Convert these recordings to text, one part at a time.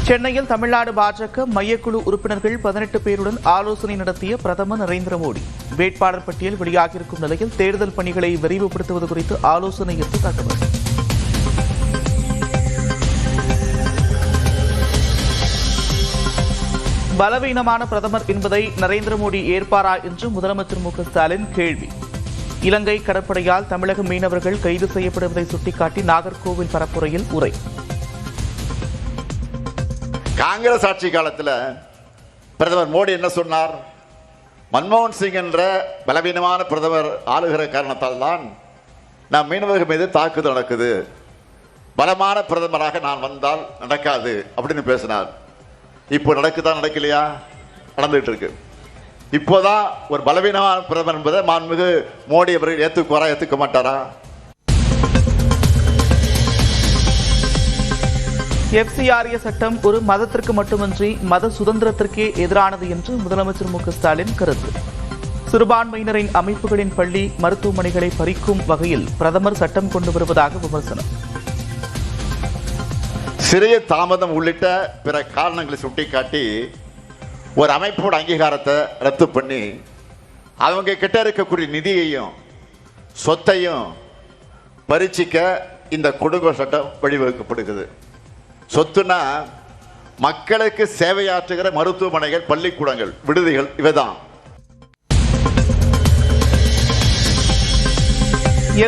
சென்னையில் தமிழ்நாடு பாஜக மையக்குழு உறுப்பினர்கள் 18 பேருடன் ஆலோசனை நடத்திய பிரதமர் நரேந்திர மோடி வேட்பாளர் பட்டியல் வெளியாகியிருக்கும் நிலையில் தேர்தல் பணிகளை விரைவுபடுத்துவது குறித்து ஆலோசனை என்று தகவல். பலவீனமான பிரதமர் என்பதை நரேந்திர மோடி ஏற்பாரா என்று முதலமைச்சர் மு க ஸ்டாலின் கேள்வி. இலங்கை கடற்படையால் தமிழக மீனவர்கள் கைது செய்யப்படுவதை சுட்டிக்காட்டி நாகர்கோவில் பரப்புரையில் உரை. காங்கிரஸ் ஆட்சி காலத்தில் பிரதமர் மோடி என்ன சொன்னார்? மன்மோகன் சிங் என்ற பலவீனமான பிரதமர் ஆளுகிற காரணத்தால் தான் நம் மீனவர்கள் மீது தாக்குதல் நடக்குது, பலமான பிரதமராக நான் வந்தால் நடக்காது அப்படின்னு பேசினார். இப்போ நடக்குதா நடக்கலையா? நடந்துகிட்டு இருக்கு. இப்போதான் ஒரு பலவீனமான பிரதமர் என்பதை மாண்புமிகு மோடி அவர்கள் ஏற்றுக்குவாரா ஏற்றுக்க மாட்டாரா? FCRA சட்டம் ஒரு மதத்திற்கு மட்டுமின்றி மத சுதந்திரத்திற்கே எதிரானது என்று முதலமைச்சர் மு க ஸ்டாலின் கருத்து. சிறுபான்மையினரின் அமைப்புகளின் பள்ளி மருத்துவமனைகளை பறிக்கும் வகையில் பிரதமர் சட்டம் கொண்டு வருவதாக விமர்சனம். சிறிய தாமதம் உள்ளிட்ட பிற காரணங்களை சுட்டிக்காட்டி ஒரு அமைப்போட அங்கீகாரத்தை ரத்து பண்ணி அவங்க கிட்ட இருக்கக்கூடிய நிதியையும் சொத்தையும் பறிச்சிக்க இந்த கொடுங்கோ சட்டம் வழிவகுக்கப்படுகிறது. சொத்துனா மக்களுக்கு சேவையாற்றுகிற மருத்துவமனைகள், பள்ளிக்கூடங்கள், விடுதிகள் இவைதான்.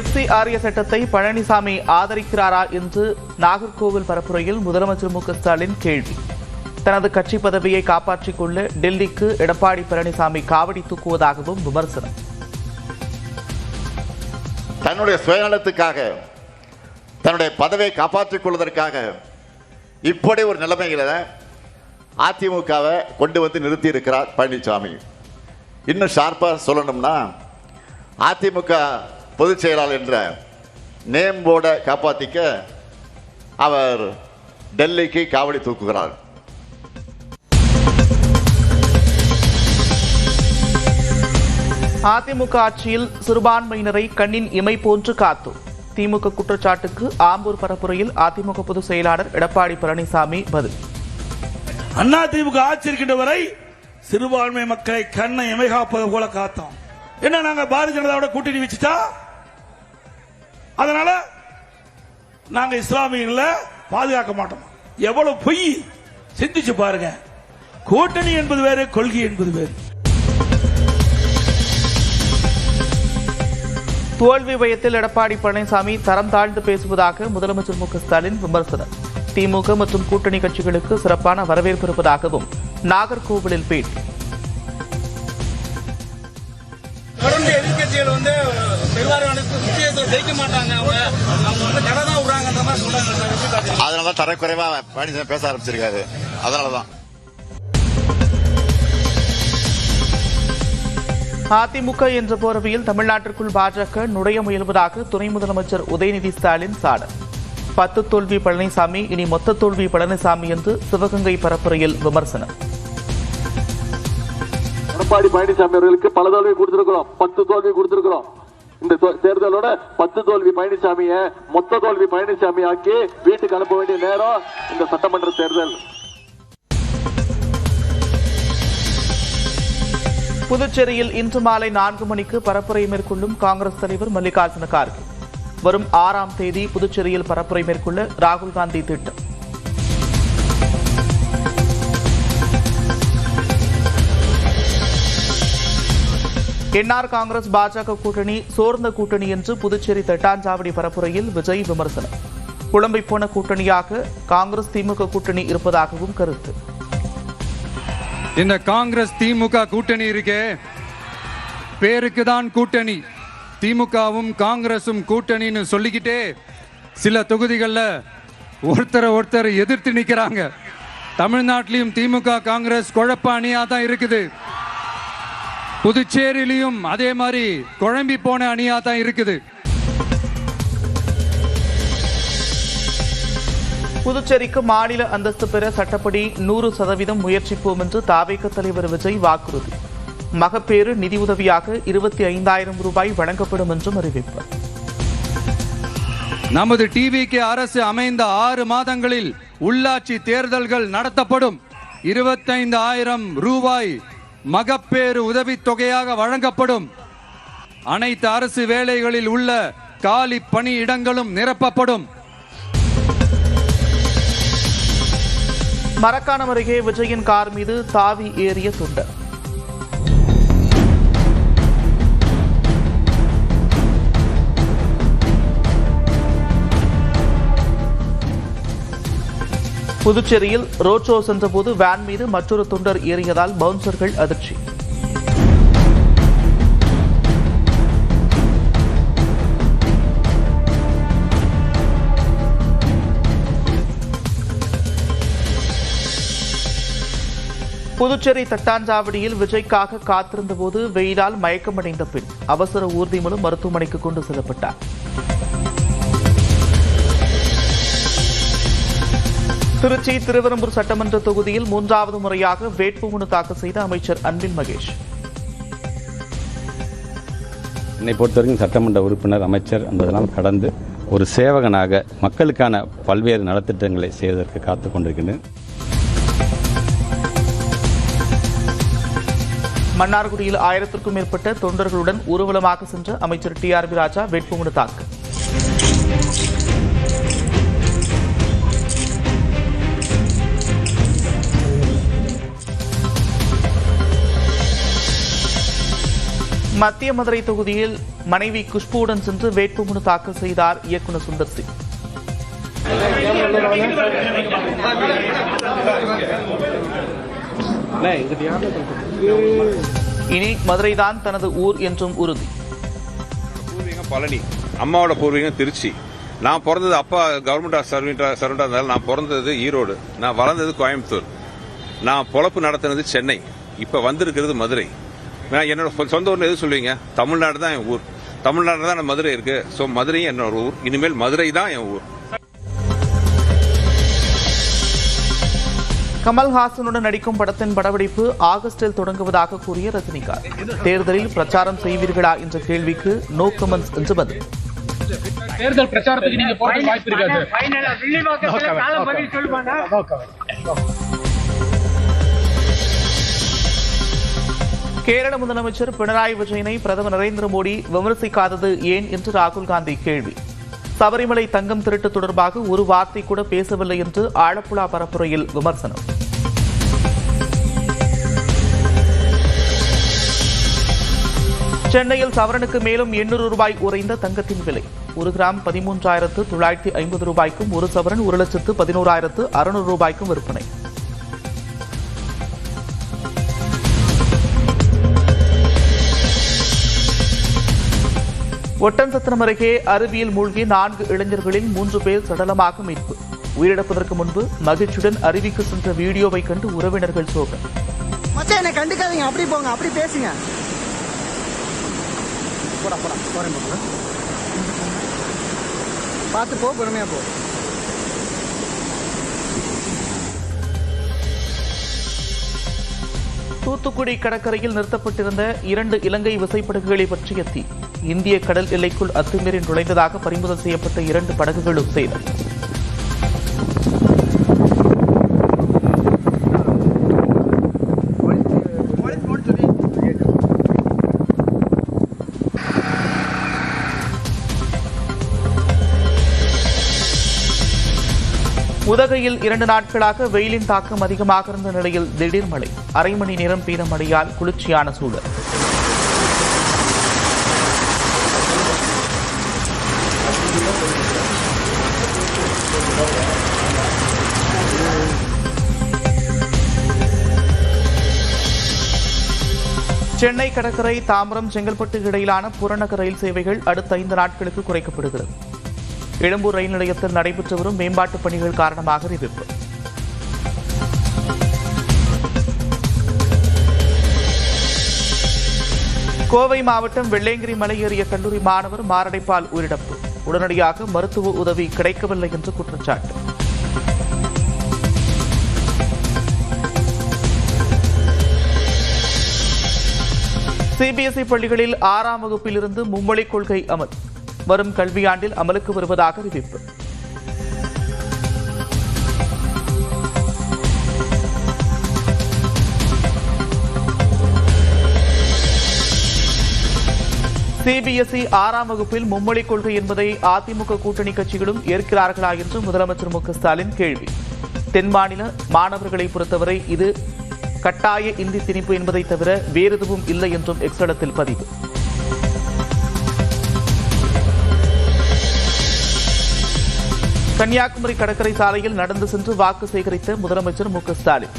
FCRA சட்டத்தை பழனிசாமி ஆதரிக்கிறாரா என்று நாகர்கோவில் பரப்புரையில் முதலமைச்சர் மு க ஸ்டாலின் கேள்வி. தனது கட்சி பதவியை காப்பாற்றிக் கொள்ள டெல்லிக்கு எடப்பாடி பழனிசாமி காவடி தூக்குவதாகவும் விமர்சனம். தன்னுடைய சுயநலத்துக்காக, தன்னுடைய பதவியை காப்பாற்றிக் கொள்வதற்காக இப்படி ஒரு நிலைமையில அதிமுகவை கொண்டு வந்து நிறுத்தி இருக்கிறார் பழனிசாமி. இன்னும் ஷார்ப்பா சொல்லணும்னா அதிமுக பொதுச் செயலாளர் என்ற நேம் போர்டை காப்பாற்றிக்க அவர் டெல்லிக்கு காவடி தூக்குகிறார். அதிமுக ஆட்சியில் சிறுபான்மையினரை கண்ணின் இமை போன்று காத்தோம். திமுக குற்றச்சாட்டுக்கு ஆம்பூர் பரப்புரையில் அதிமுக பொதுச் செயலாளர் எடப்பாடி பழனிசாமி பதில். அதிமுக ஆட்சி இருக்கின்ற வரை சிறுபான்மை மக்களை கண்ணை இமை காப்பது போல காத்தோம். என்ன நாங்க பாரதிய ஜனதாவோட கூட்டணி வச்சுட்டா அதனால நாங்க இஸ்லாமியர்களை பாதுகாக்க மாட்டோம்? எவ்வளவு பொய்! சிந்திச்சு பாருங்க. கூட்டணி என்பது வேறு, கொள்கை என்பது வேறு. தோல்வி பயத்தில் எடப்பாடி பழனிசாமி தரம் தாழ்ந்து பேசுவதாக முதலமைச்சர் மு க ஸ்டாலின் விமர்சனம். திமுக மற்றும் கூட்டணி கட்சிகளுக்கு சிறப்பான வரவேற்பு இருப்பதாகவும் நாகர்கோவிலில் பேட்டி. எதிர்கட்சிகள் வந்து ஜெயிக்க மாட்டாங்க, அதனாலதான் தரக்குறைவா பழனிசாமி பேச ஆரம்பிச்சிருக்காரு. அதனாலதான் அதிமுக என்ற போர்வையில் தமிழ்நாட்டிற்குள் பாஜக நுழைய முயல்வதாக துணை முதலமைச்சர் உதயநிதி ஸ்டாலின் சாடல். 10 தோல்வி பழனிசாமி, இனி மொத்த தோல்வி பழனிசாமி என்று சிவகங்கை பரப்புரையில் விமர்சனம். எடப்பாடி பழனிசாமி அவர்களுக்கு பல தோல்வி கொடுத்திருக்கிறோம், 10 தோல்வி கொடுத்திருக்கிறோம். இந்த தேர்தலோட 10 தோல்வி பழனிசாமிய மொத்த தோல்வி பழனிசாமி ஆக்கி வீட்டுக்கு அனுப்ப வேண்டிய நேரம் இந்த சட்டமன்ற தேர்தல். புதுச்சேரியில் இன்று மாலை 4 மணிக்கு பரப்புரை மேற்கொள்ளும் காங்கிரஸ் தலைவர் மல்லிகார்ஜுன கார்கே. வரும் 6ஆம் தேதி புதுச்சேரியில் பரப்புரை மேற்கொள்ள ராகுல் காந்தி திட்டம். என்ஆர் காங்கிரஸ் பாஜக கூட்டணி சோர்ந்த கூட்டணி என்று புதுச்சேரி தட்டாஞ்சாவடி பரப்புரையில் விஜய் விமர்சனம். குழம்பி போன கூட்டணியாக காங்கிரஸ் திமுக கூட்டணி இருப்பதாகவும் கருத்து. இந்த காங்கிரஸ் திமுக கூட்டணி இருக்கே, பேருக்கு தான் கூட்டணி. திமுகவும் காங்கிரசும் கூட்டணின்னு சொல்லிக்கிட்டே சில தொகுதிகளில் ஒருத்தரை எதிர்த்து நிற்கிறாங்க. தமிழ்நாட்டிலையும் திமுக காங்கிரஸ் குழப்ப அணியா தான் இருக்குது. புதுச்சேரியிலையும் அதே மாதிரி குழம்பி போன அணியா தான் இருக்குது. புதுச்சேரிக்கு மாநில அந்தஸ்து பெற சட்டப்படி 100% முயற்சிப்போம் என்று தாவேக தலைவர் விஜய் வாக்குறுதி. மகப்பேறு நிதியுதவியாக 25,000 ரூபாய் வழங்கப்படும் என்றும் அறிவிப்பு. நமது டிவிக்கு அரசு அமைந்த 6 மாதங்களில் உள்ளாட்சி தேர்தல்கள் நடத்தப்படும். 25,000 ரூபாய் மகப்பேறு உதவித்தொகையாக வழங்கப்படும். அனைத்து அரசு வேலைகளில் உள்ள காலி பணியிடங்களும் நிரப்பப்படும். மரக்காணம் அருகே விஜயின் கார் மீது தாவி ஏறிய தொண்டர். புதுச்சேரியில் ரோட் ஷோ சென்றபோது வேன் மீது மற்றொரு தொண்டர் ஏறியதால் பவுன்சர்கள் அதிர்ச்சி. புதுச்சேரி தட்டாஞ்சாவடியில் விஜய்க்காக காத்திருந்தபோது வெயிலால் மயக்கமடைந்த பெண் அவசர ஊர்தி மூலம் மருத்துவமனைக்கு கொண்டு செல்லப்பட்டார். திருச்சி திருவெரும்பூர் சட்டமன்ற தொகுதியில் 3வது முறையாக வேட்புமனு தாக்கல் செய்த அமைச்சர் அன்பில் மகேஷ். என்னை பொறுத்தவரைக்கும் சட்டமன்ற உறுப்பினர் அமைச்சர் என்பதெல்லாம் கடந்து ஒரு சேவகனாக மக்களுக்கான பல்வேறு நலத்திட்டங்களை செய்வதற்கு காத்துக் கொண்டிருக்கின்றேன். மன்னார்குடியில் 1000க்கும் மேற்பட்ட தொண்டர்களுடன் ஊர்வலமாக சென்ற அமைச்சர் TRB ராஜா வேட்புமனு தாக்கல். மத்திய மதுரை தொகுதியில் மனைவி குஷ்புவுடன் சென்று வேட்புமனு தாக்கல் செய்தார் இயக்குநர் சுந்தர் சிங். இனி மதுரைதான் தனது ஊர் என்றும் உறுதி. பூர்வீகம் பழனி, அம்மாவோட பூர்வீகம் திருச்சி. நான் பிறந்தது அப்பா கவர்மெண்ட் சர்வெண்டா இருந்தாலும் நான் பிறந்தது ஈரோடு, நான் வளர்ந்தது கோயம்புத்தூர், நான் பொழப்பு நடத்தினது சென்னை, இப்ப வந்திருக்கிறது மதுரை. நான் என்னோட சொந்த ஊர்ல எது சொல்லுவீங்க? தமிழ்நாடு தான் என் ஊர். தமிழ்நாடு தான் மதுரை இருக்கு. ஸோ மதுரையும் என்னோட ஊர். இனிமேல் மதுரை தான் என் ஊர். கமல்ஹாசனுடன் நடிக்கும் படத்தின் படப்பிடிப்பு ஆகஸ்டில் தொடங்குவதாக கூறிய ரஜினிகாந்த். தேர்தலில் பிரச்சாரம் செய்வீர்களா என்ற கேள்விக்கு நோ கமெண்ட்ஸ் என்று பதில். தேர்தல் பிரச்சாரத்துக்கு நீங்க போற வாய்ப்பு இருக்காது. கேரள முதலமைச்சர் பினராயி விஜயனை பிரதமர் நரேந்திர மோடி விமர்சிக்காதது ஏன் என்று ராகுல் காந்தி கேள்வி. சபரிமலை தங்கம் திருட்டு தொடர்பாக ஒரு வார்த்தை கூட பேசவில்லை என்று ஆலப்புழா பரப்புரையில் விமர்சனம். சென்னையில் சவரனுக்கு மேலும் 800 ரூபாய் உறைந்த தங்கத்தின் விலை. 1 கிராம் 13,950 ரூபாய்க்கும் 1 சவரன் 1,11,600 ரூபாய்க்கும் விற்பனை. ஒட்டன்சத்திரம் அருகே அருவியில் மூழ்கி 4 இளைஞர்களில் 3 பேர் சடலமாக மீட்பு. உயிரிழப்பதற்கு முன்பு மகிழ்ச்சியுடன் அருவிக்கு சென்ற வீடியோவை கண்டு உறவினர்கள் சோகம். மச்சான் என்ன கண்டுக்காதீங்க, அப்படி போங்க, அப்படி பேசுங்க. பார்த்து போ, பொறுமையா போ. தூத்துக்குடி கடற்கரையில் நிறுத்தப்பட்டிருந்த 2 இலங்கை விசைப்படகுகளை பற்றிய தீ. இந்திய கடல் எல்லைக்குள் அத்துமீறி நுழைந்ததாக பறிமுதல் செய்யப்பட்ட 2 படகுகளும் சேதம். உதகையில் 2 நாட்களாக வெயிலின் தாக்கம் அதிகமாக இருந்த நிலையில் திடீர் மழை. அரை மணி நேரம் பெய்த மழையால் குளிர்ச்சியான சூழல். சென்னை கடற்கரை தாம்பரம் செங்கல்பட்டு இடையிலான புறநகர் ரயில் சேவைகள் அடுத்த 5 நாட்களுக்கு குறைக்கப்படுகிறது. எழும்பூர் ரயில் நிலையத்தில் நடைபெற்று வரும் மேம்பாட்டுப் பணிகள் காரணமாக அறிவிப்பு. கோவை மாவட்டம் வெள்ளையங்கிரி மலையேறிய கல்லூரி மாணவர் மாரடைப்பால் உயிரிழப்பு. உடனடியாக மருத்துவ உதவி கிடைக்கவில்லை என்று குற்றச்சாட்டு. சிபிஎஸ்இ பள்ளிகளில் 6ஆம் வகுப்பிலிருந்து மும்மொழிக் கொள்கை அமல். வரும் கல்வியாண்டில் அமலுக்கு வருவதாக அறிவிப்பு. சிபிஎஸ்இ 6ஆம் வகுப்பில் மும்மொழி கொள்கை என்பதை அதிமுக கூட்டணி கட்சிகளும் ஏற்கிறார்களா என்று முதலமைச்சர் மு க ஸ்டாலின் கேள்வி. தென் மாநில மாணவர்களை பொறுத்தவரை இது கட்டாய இந்தி திணிப்பு என்பதை தவிர வேறெதுவும் இல்லை என்றும் எக்ஸ்தலத்தில் பதிவு. கன்னியாகுமரி கடற்கரை சாலையில் நடந்து சென்று வாக்கு சேகரித்த முதலமைச்சர் மு க ஸ்டாலின்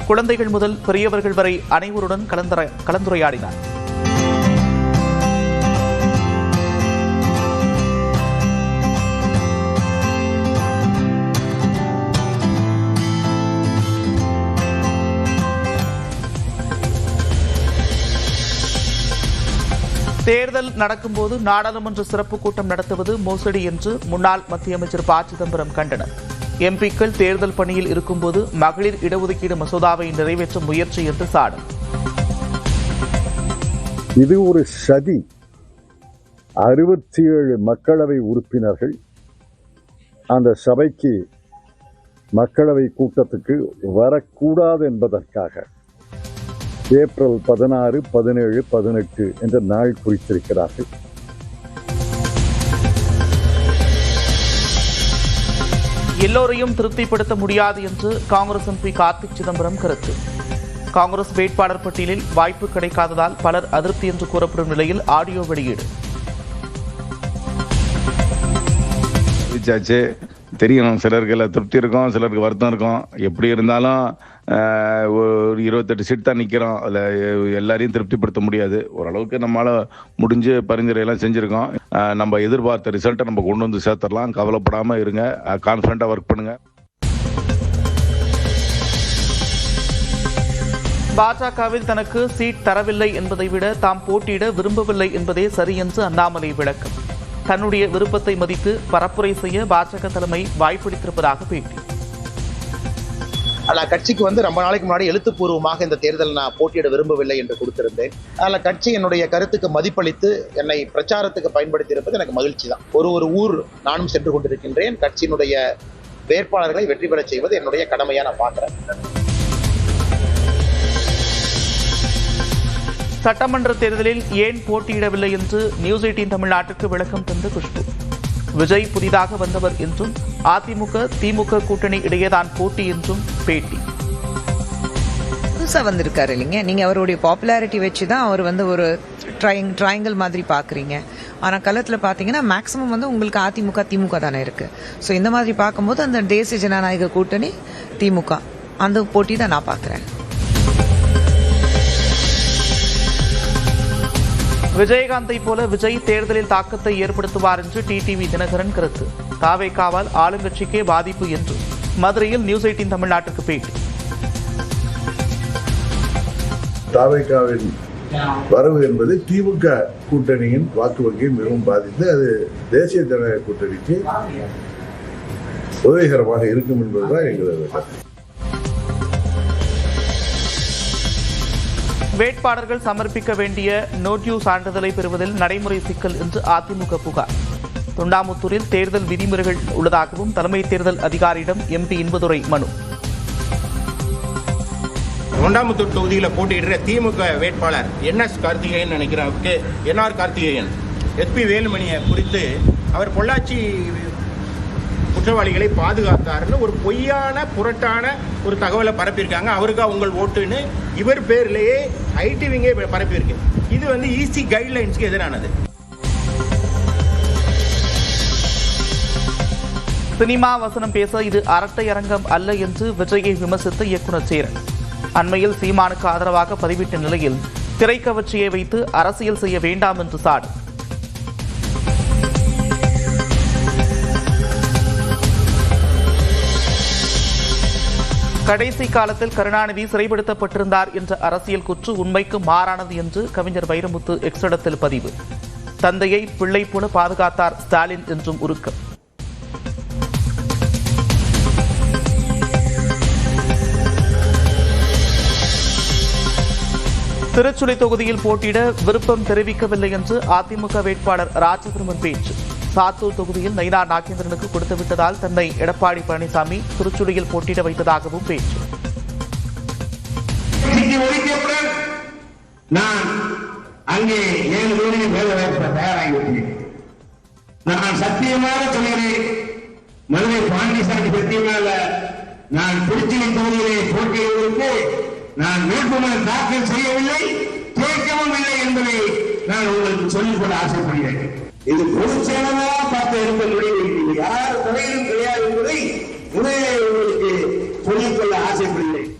குழந்தைகள் முதல் பெரியவர்கள் வரை அனைவருடன் கலந்துரையாடினார். தேர்தல் நடக்கும்போது நாடாளுமன்ற சிறப்பு கூட்டம் நடத்துவது மோசடி என்று முன்னாள் மத்திய அமைச்சர் ப. சிதம்பரம் கண்டனர். எம்பிக்கள் தேர்தல் பணியில் இருக்கும்போது மகளிர் இடஒதுக்கீடு மசோதாவை நிறைவேற்ற முயற்சி என்று சாடல். இது ஒரு சதி. 67 மக்களவை உறுப்பினர்கள் அந்த சபைக்கு மக்களவை கூட்டத்துக்கு வரக்கூடாது என்பதற்காக ஏப்ரல் 16, 17, 18 என்ற நாள் குறித்திருக்கிறார்கள். எல்லோரையும் திருப்திப்படுத்த முடியாது என்று காங்கிரஸ் எம்பி கார்த்திக் சிதம்பரம் கருத்து. காங்கிரஸ் வேட்பாளர் பட்டியலில் வாய்ப்பு கிடைக்காததால் பலர் அதிருப்தி என்று கூறப்படும் நிலையில் ஆடியோ வெளியீடு. தெரியும், சிலருக்கு திருப்தி இருக்கும், சிலருக்கு வருத்தம் இருக்கும். எப்படி இருந்தாலும் ஒரு 28 சீட் தான் நிற்கிறோம். அதில் எல்லாரையும் திருப்திப்படுத்த முடியாது. ஓரளவுக்கு நம்மளால் முடிஞ்சு பரிந்துரையெல்லாம் செஞ்சுருக்கோம். நம்ம எதிர்பார்த்த ரிசல்ட்டை நம்ம கொண்டு வந்து சேர்த்துடலாம். கவலைப்படாமல் இருங்க, கான்ஃபிடண்ட்டாக ஒர்க் பண்ணுங்க. பாஜகவில் தனக்கு சீட் தரவில்லை என்பதை விட தாம் போட்டியிட விரும்பவில்லை என்பதே சரி என்று அண்ணாமலை விளக்கம். தன்னுடைய விருப்பத்தை மதித்து பரப்புரை செய்ய பாஜக தலைமை வாய்ப்பளித்திருப்பதாக பேட்டி. அதில் கட்சிக்கு ரொம்ப நாளைக்கு முன்னாடி எழுத்துப்பூர்வமாக இந்த தேர்தல் நான் போட்டியிட விரும்பவில்லை என்று கொடுத்திருந்தேன். அதில் கட்சி என்னுடைய கருத்துக்கு மதிப்பளித்து என்னை பிரச்சாரத்துக்கு பயன்படுத்தி இருப்பது எனக்கு மகிழ்ச்சி தான். ஒரு ஊர் நானும் சென்று கொண்டிருக்கின்றேன். கட்சியினுடைய வேட்பாளர்களை வெற்றி பெற செய்வது என்னுடைய கடமையா நான் பார்க்கிறேன். சட்டமன்ற தேர்தலில் ஏன் போட்டியிடவில்லை என்று நியூஸ் 18 தமிழ்நாட்டுக்கு விளக்கம் தந்த குஷ்பு. விஜய் புதிதாக வந்தவர் என்றும் அதிமுக திமுக கூட்டணி இடையேதான் போட்டி என்றும் பேட்டி. புதுசா வந்திருக்காரு இல்லைங்க, நீங்க அவருடைய பாப்புலாரிட்டி வச்சுதான் அவர் ஒரு ட்ரையாங்கிள் மாதிரி பாக்குறீங்க. ஆனா களத்துல பாத்தீங்கன்னா மேக்சிமம் உங்களுக்கு அதிமுக திமுக தானே இருக்கு. ஸோ இந்த மாதிரி பார்க்கும்போது அந்த தேசிய ஜனநாயக கூட்டணி திமுக அந்த போட்டி தான் நான் பாக்குறேன். விஜயகாந்தை போல விஜய் தேர்தலில் தாக்கத்தை ஏற்படுத்துவார் என்று டிடிவி தினகரன் கருத்து. தாவேகாவால் ஆளுங்கட்சிக்கே பாதிப்பு என்று மதுரையில் நியூஸ் 18 தமிழ்நாட்டுக்கு பேட்டி. தாவேகாவின் வரவு என்பது திமுக கூட்டணியின் வாக்கு வங்கியை மிகவும் பாதித்து அது தேசிய ஜனநாயக கூட்டணிக்கு உதவிகரமாக இருக்கும் என்பதுதான் எங்களது கருத்து. வேட்பாளர்கள் சமர்ப்பிக்க வேண்டிய நோட்யூ சான்றிதழை பெறுவதில் நடைமுறை சிக்கல் என்று அதிமுக புகார். தொண்டாமுத்தூரில் தேர்தல் விதிமுறைகள் உள்ளதாகவும் தலைமை தேர்தல் அதிகாரியிடம் எம்பி இன்பதுரை மனு. தொண்டாமுத்தூர் தொகுதியில் போட்டியிடுற திமுக வேட்பாளர் என்எஸ் கார்த்திகேயன் நினைக்கிறவருக்கு என்ஆர் கார்த்திகேயன் எஸ்பி வேலுமணியை குறித்து அவர் பொள்ளாச்சி குற்றவாளிகளை பாதுகாத்தாருன்னு ஒரு பொய்யான புரட்டான ஒரு தகவலை பரப்பியிருக்காங்க. அவருக்கா உங்கள் ஓட்டுன்னு இவர் பேர்லேயே ஐடிவிங்கே பரப்பியிருக்கு. இது ஈசி கைட்லைன்ஸ்க்கு எதிரானது. சினிமா வசனம் பேச இது அரட்டை அரங்கம் அல்ல என்று விஜயை விமர்சித்த இயக்குநர் சேரன். அண்மையில் சீமானுக்கு ஆதரவாக பதிவிட்ட நிலையில் திரைக்கவர்ச்சியை வைத்து அரசியல் செய்ய வேண்டாம் என்று சாடு. கடைசி காலத்தில் கருணாநிதி சிறைப்படுத்தப்பட்டிருந்தார் என்ற அரசியல் கூற்று உண்மைக்கு மாறானது என்று கவிஞர் வைரமுத்து எக்ஸ்தலத்தில் பதிவு. தந்தையை பிள்ளை போல பாதுகாத்தார் ஸ்டாலின் என்றும் உருக்கம். திருச்சுழி தொகுதியில் போட்டியிட விருப்பம் தெரிவிக்கவில்லை என்று அதிமுக வேட்பாளர் ராஜதர்மன் பேச்சு. சாத்தூர் தொகுதியில் நயினா நாகேந்திரனுக்கு கொடுத்துவிட்டதால் தன்னை எடப்பாடி பழனிசாமி திருச்சுழியில் போட்டியிட வைத்ததாகவும் பேச்சு. நான் அங்கே 7 தொகுதியில் வேலை வாய்ப்பு தயாராகிவிட்டேன். நான் சத்தியமாக சொல்கிறேன், மதுரை பாண்டிசாமி சத்தியமாக நான் திருச்சி தொகுதியிலே போட்டியிடுவதற்கு நான் வேட்புமனு தாக்கல் செய்யவில்லை, கேட்கவும் இல்லை என்பதை நான் உங்களுக்கு சொல்லிக்கொள்ள ஆசைப்படுகிறேன். இது பொது சேனலாக பார்த்து இருக்க முடியவில்லை, யார் துறையிலும் கிடையாது என்பதை முதலிலே உங்களுக்கு சொல்லிக்கொள்ள ஆசைப்படுகிறேன்.